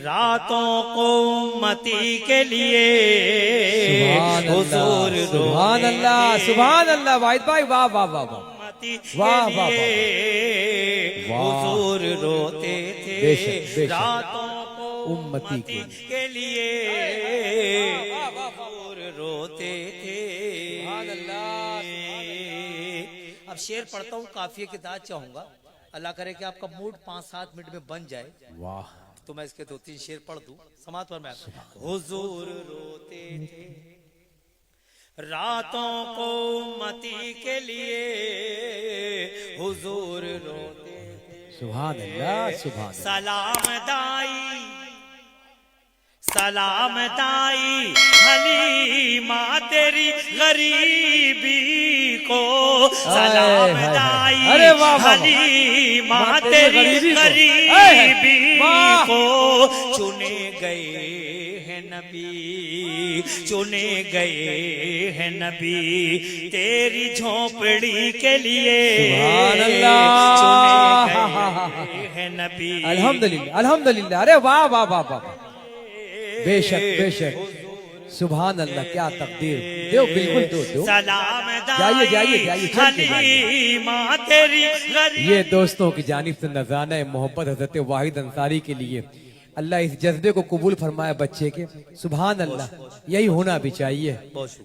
रातों को उम्मती के लिए हुजूर सुभान अल्लाह, सुभान अल्लाह। वाहिद भाई वाह वाह वाह वाह, उम्मती वाह के वाह लिए हुजूर रोते थे। बेशक, बेशक। रातों को उम्मती के लिए हुजूर रोते थे। अब शेर पढ़ता हूँ, काफिये के दाद चाहूंगा। अल्लाह करे कि आपका मूड 5-7 मिनट में बन जाए। वाह। तो मैं इसके 2-3 शेर पढ़ दूं समाज पर। मैं हुजूर रोते थे रातों को उम्मती के लिए, हुजूर रोते थे। सुभान अल्लाह, सुभान अल्लाह। सलाम दाई हलीमा तेरी गरीबी को, सलाम दाई हलीमा तेरी गरीबी को। चुने गए हैं नबी, चुने गए हैं नबी तेरी झोपड़ी के लिए। सुभान अल्लाह, चुने गए हैं नबी। अल्हम्दुलिल्लाह, अल्हम्दुलिल्लाह। अरे वाह वाह वाह वाह, बेशक बेशक। सुभान अल्लाह, क्या तकदीर। दो बिल्कुल दो। सलाम जाइए जाइए जाइए, चल के जाइए। ये दोस्तों की जानिब से नज़राना मोहब्बत हज़रत वाहिद अंसारी के लिए। अल्लाह इस जज्बे को कबूल फरमाए बच्चे के। सुभान अल्लाह, यही होना भी चाहिए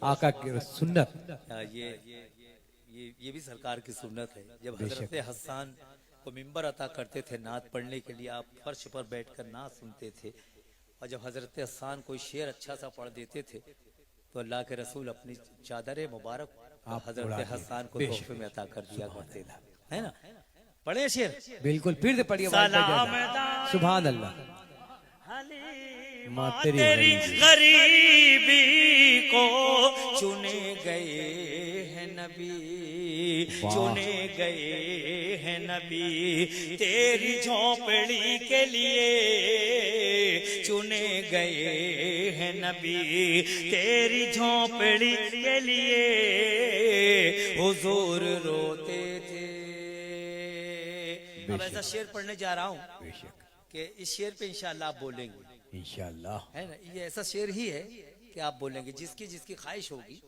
आका की सुन्नत। ये भी सरकार की सुन्नत है। जब हजरत हसन को मिंबर अता करते थे नात पढ़ने के लिए, आप फर्श पर बैठकर नात सुनते थे। और जब हजरत हसन कोई शेर अच्छा सा पढ़ देते थे तो अल्लाह के रसूल अपनी चादर मुबारक हजरत हसन को तोहफे में अता कर दिया करते थे, है ना। पढ़े शेर बिल्कुल, फिर से पढ़िए। सुभान अल्लाह। तेरी गरीबी को चुने गए हैं नबी, चुने गए हैं नबी तेरी झोपड़ी के लिए। चुने गए हैं नबी तेरी झोपड़ी के लिए, हुजूर रोते थे। अब ऐसा शेर पढ़ने जा रहा हूँ कि इस शेर पे इंशाअल्लाह आप बोलेंगे, इंशाअल्लाह, है ना। ये ऐसा शेर ही है कि आप बोलेंगे। जिसकी जिसकी ख्वाहिश होगी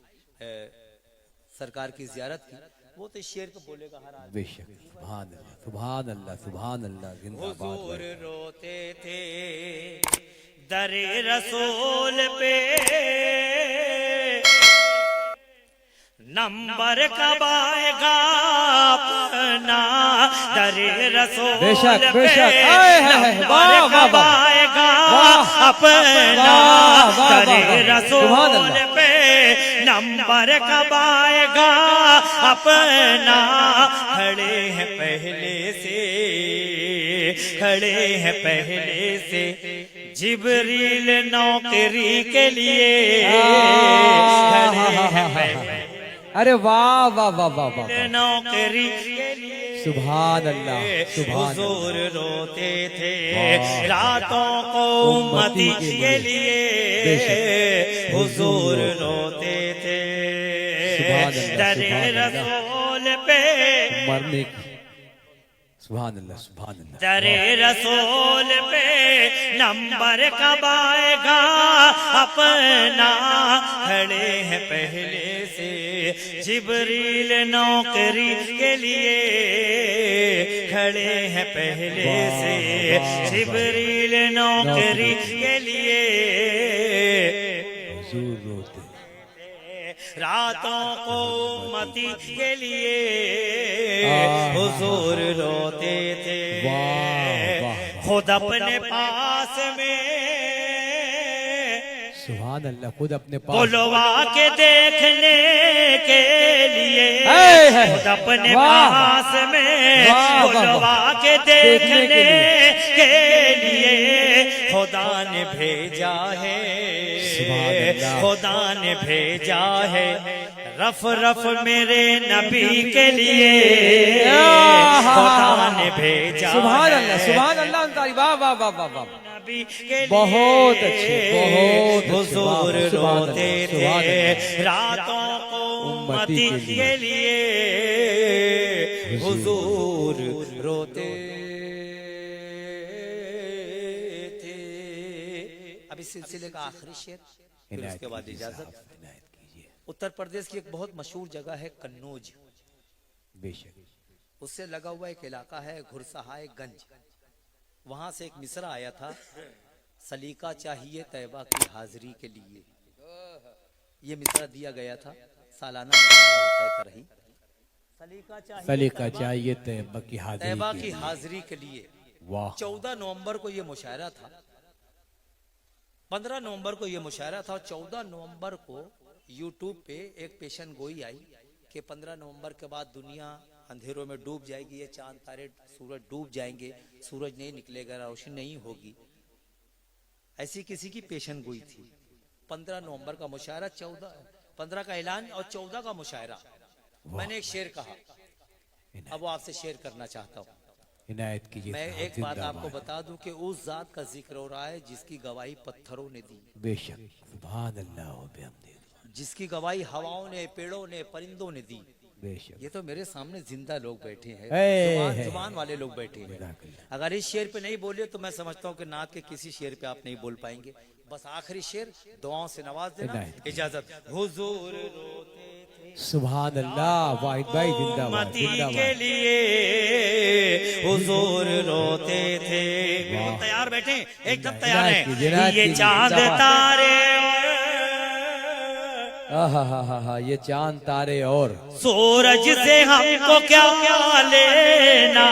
सरकार की जियारत की, वो तो इस शेर को बोलेगा हर आदमी। बेशक। सुभान अल्लाह, सुभान अल्लाह, सुभान अल्लाह। हुजूर रोते थे दरे रसूल पे, नंबर कब आएगा अपना दरे रसूल बेशक, पे। बेशक। नंबर कब आएगा अपना दरे रसूल पे, नंबर कब आएगा अपना। खड़े हैं पहले से, खड़े हैं पहले से जिब्रील नौकरी के लिए। खड़े हैं पहले, अरे वाह वाह वाह वाह वाह, नौकरी के लिए। सुभान अल्लाह, सुभान हुजूर रोते थे रातों को उम्मती के लिए, हुजूर रोते थे दरे रसूल पे मरने की। सुभान अल्लाह, सुभान अल्लाह। दरे रसूल पे नंबर कब आएगा अपना। खड़े हैं पहले से जिब्रील नौकरी के लिए। खड़े हैं पहले से जिब्रील नौकरी के लिए। हुजूर रोते रातों को उम्मती के लिए, हुजूर रोते थे। खुद अपने पास में सुभान अल्लाह, खुद अपने पास बुलवा के देखने के लिए। खुद अपने पास में बुलवा के देखने के लिए खुदा ने भेजा है, खुदा ने भेजा है रफ रफ मेरे नबी के लिए। खुदा ने भेजा। सुभान अल्लाह, सुभान अल्लाह। वाह वाह वाह वाह वाह, नबी के बहुत अच्छे, बहुत हुजूर रोते थे रातों को उम्मती के लिए। हुजूर रोते थे। इस सिलसिले का आखिरी शेर, फिर इनायत उसके बाद कीजिए इजाजत। साहब, इनायत कीजिए। उत्तर प्रदेश की एक बहुत मशहूर जगह है कन्नौज, बेशक। उससे लगा हुआ एक इलाका है घुरसहाय गंज। वहां से एक मिसरा आया था, सलीका चाहिए तैयबा की हाजिरी के लिए। ये मिसरा दिया गया था, सालाना मुशायरा होता है तरही। सलीका चाहिए तैयबा की हाजिरी तैयबा के की लिए। हाजिरी के लिए। वाह। 14 नवंबर को ये मुशायरा था, 15 नवंबर को ये मुशायरा था, और 14 नवंबर को यूट्यूब पे एक पेशन गोई आई कि 15 नवंबर के बाद दुनिया अंधेरों में डूब जाएगी, ये चांद तारे सूरज डूब जाएंगे, सूरज नहीं निकलेगा, रोशनी नहीं होगी। ऐसी किसी की पेशन गोई थी। 15 नवंबर का मुशायरा, 15 का ऐलान और 14 का मुशायरा। मैंने एक शेर कहा, अब वो आपसे शेयर करना चाहता हूँ। इनायत कीजिए मैं साहब, एक बात जिंदाबाद। आपको बता दूं कि उस जात का जिक्र हो रहा है जिसकी गवाही पत्थरों ने दी, बेशक। सुभान अल्लाह व बिहम्दिही। जिसकी गवाही हवाओं ने, पेड़ों ने, परिंदों ने दी। बेशक। ये तो मेरे सामने जिंदा लोग बैठे हैं, है। जुबान वाले लोग बैठे हैं। अगर इस शेर पे नहीं बोले तो मैं समझता हूँ कि नात के किसी शेर पे आप नहीं बोल पाएंगे। बस आखिरी शेर दुआओं से नवाज देना। इनायत। इजाजत। हुजूर रोते थे सुभान अल्लाह। वाहिद भाई जिंदाबाद, उम्मती के जिंदाबाद। लिए, हुजूर रोते थे। बिल्कुल तैयार बैठे, एकदम तैयार इनायत कीजिए, है। इनायत ये कीजिए, चांद जिंदाबाद। तारे हा, ये चांद तारे और सूरज से हमको क्या लेना।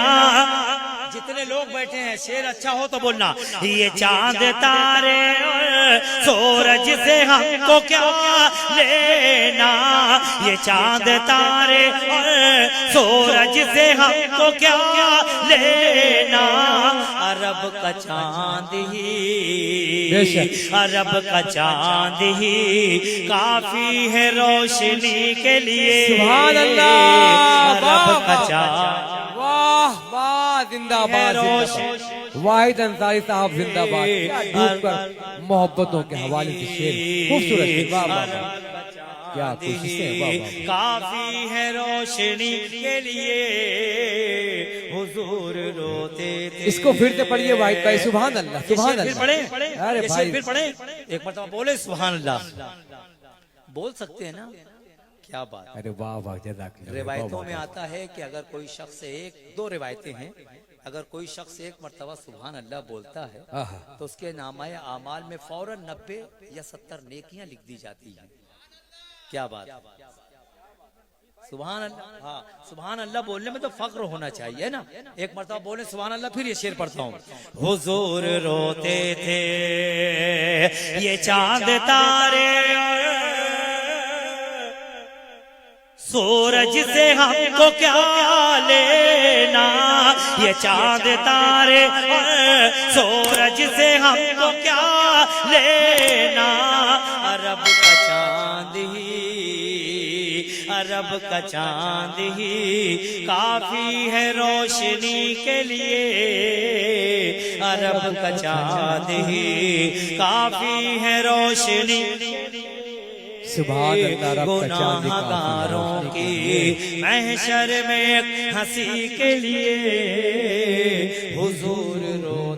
जितने लोग बैठे हैं, शेर अच्छा हो तो बोलना। ये चांद तारे और सूरज से हमको क्या लेना, ये चांद तारे और सूरज से हमको क्या लेना। अरब का चांद ही, अरब का चांद ही काफी है रोशनी के लिए। सुभान अल्लाह। अरब का चांद, वाह वाह, जिंदाबाद, जिंदाबाद। वाहिद अंसारी साहब जिंदाबाद। क्या डूब कर मोहब्बतों के हवाले से शेर, खूबसूरत शेर। वाह वाह वाह, क्या कोशिशें। वाह वाह वाह। काफी है रोशनी के लिए, हुजूर रोते थे। इसको फिर से पढ़िए वाहिद भाई। सुभान अल्लाह, सुभान फिर अल्लाह। पढ़े, अरे भाई, फिर पढ़े, एक मरतबा बोले सुभान अल्लाह। बोल सकते हैं ना, क्या बात। अरे वाह वाह, जज़ाकल्लाह। रिवायतों में आता है कि अगर कोई शख्स एक दो रिवायतें हैं, अगर कोई शख्स एक मरतबा सुभान अल्लाह बोलता है आहा। तो उसके नामाए आमाल में फौरन 90 या 70 नेकियां लिख दी जाती हैं। क्या बात। सुभान अल्लाह। हाँ, सुभान अल्लाह बोलने में तो फख्र होना चाहिए ना। एक मरतबा बोले सुभान अल्लाह, फिर ये शेर पढ़ता हूँ। हुजूर रोते थे, ये चांद तारे सूरज से हमको क्या लेना, ये चांद तारे सूरज से हमको क्या लेना। अरब का चांद ही, अरब का चांद ही काफी है रोशनी के लिए। अरब का चांद ही काफी है रोशनी। सुभान अल्लाह। रब का चांद गुनाहगारों की महशर में हंसी के लिए, हुजूर रो